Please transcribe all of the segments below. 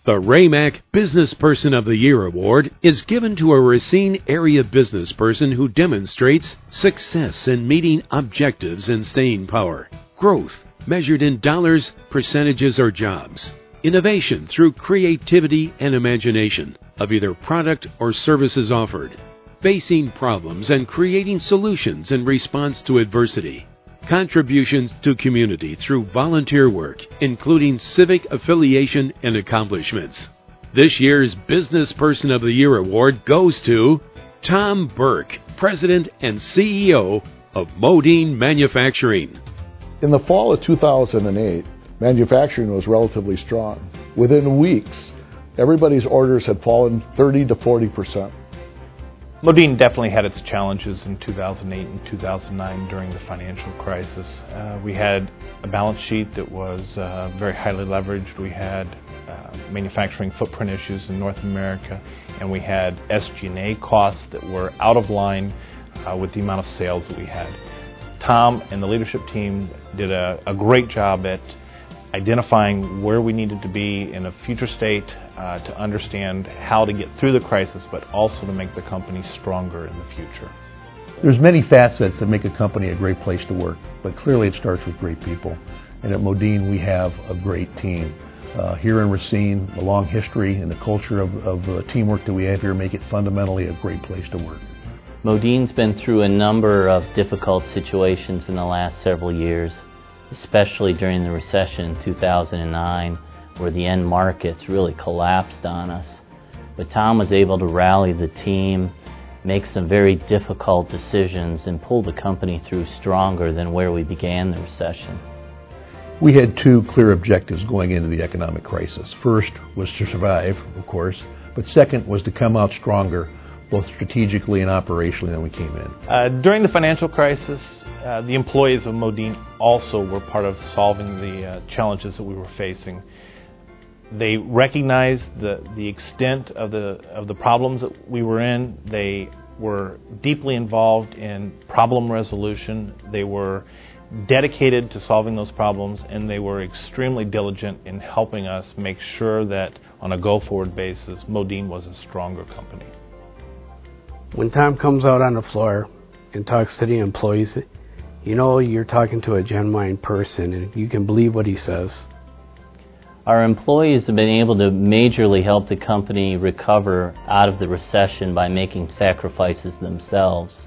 The RAMAC Business Person of the Year Award is given to a Racine area business person who demonstrates success in meeting objectives and staying power, growth measured in dollars, percentages, or jobs, innovation through creativity and imagination of either product or services offered, facing problems and creating solutions in response to adversity, contributions to community through volunteer work, including civic affiliation and accomplishments. This year's Business Person of the Year Award goes to Tom Burke, President and CEO of Modine Manufacturing. In the fall of 2008, manufacturing was relatively strong. Within weeks, everybody's orders had fallen 30 to 40%. Modine definitely had its challenges in 2008 and 2009 during the financial crisis. We had a balance sheet that was very highly leveraged. We had manufacturing footprint issues in North America, and we had SG&A costs that were out of line with the amount of sales that we had. Tom and the leadership team did a great job at identifying where we needed to be in a future state to understand how to get through the crisis, but also to make the company stronger in the future. There's many facets that make a company a great place to work, but clearly it starts with great people. And at Modine we have a great team. Here in Racine, the long history and the culture of teamwork that we have here make it fundamentally a great place to work. Modine's been through a number of difficult situations in the last several years, especially during the recession in 2009, where the end markets really collapsed on us. But Tom was able to rally the team, make some very difficult decisions, and pull the company through stronger than where we began the recession. We had two clear objectives going into the economic crisis. First was to survive, of course, but second was to come out stronger, both strategically and operationally, than we came in. During the financial crisis, the employees of Modine also were part of solving the challenges that we were facing. They recognized the extent of the problems that we were in. They were deeply involved in problem resolution. They were dedicated to solving those problems, and they were extremely diligent in helping us make sure that on a go-forward basis, Modine was a stronger company. When Tom comes out on the floor and talks to the employees, you know you're talking to a genuine person and you can believe what he says. Our employees have been able to majorly help the company recover out of the recession by making sacrifices themselves.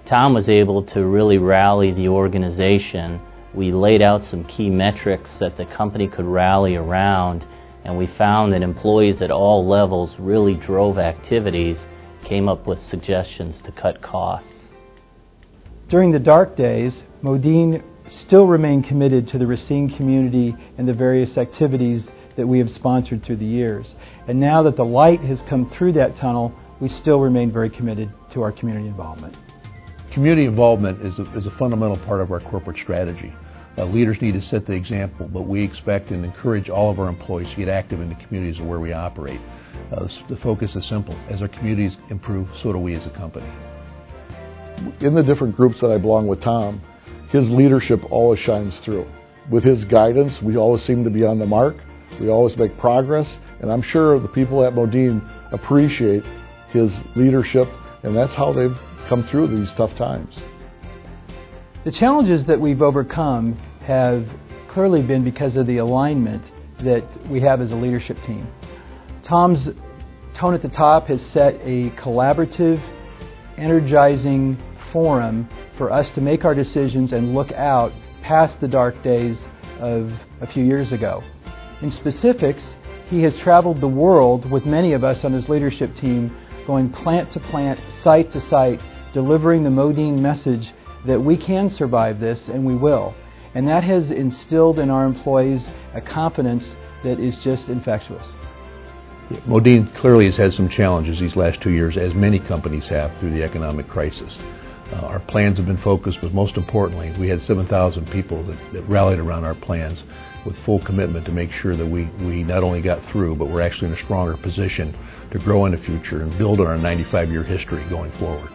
Tom was able to really rally the organization. We laid out some key metrics that the company could rally around, and we found that employees at all levels really drove activities, came up with suggestions to cut costs. During the dark days, Modine still remained committed to the Racine community and the various activities that we have sponsored through the years. And now that the light has come through that tunnel, we still remain very committed to our community involvement. Community involvement is a fundamental part of our corporate strategy. Leaders need to set the example, but we expect and encourage all of our employees to get active in the communities where we operate. The focus is simple. As our communities improve, so do we as a company. In the different groups that I belong with Tom, his leadership always shines through. With his guidance, we always seem to be on the mark. We always make progress, and I'm sure the people at Modine appreciate his leadership, and that's how they've come through these tough times. The challenges that we've overcome have clearly been because of the alignment that we have as a leadership team. Tom's tone at the top has set a collaborative, energizing forum for us to make our decisions and look out past the dark days of a few years ago. In specifics, he has traveled the world with many of us on his leadership team, going plant to plant, site to site, delivering the Modine message that we can survive this, and we will. And that has instilled in our employees a confidence that is just infectious. Modine clearly has had some challenges these last 2 years, as many companies have through the economic crisis. Our plans have been focused, but most importantly, we had 7,000 people that rallied around our plans with full commitment to make sure that we not only got through, but we're actually in a stronger position to grow in the future and build on our 95-year history going forward.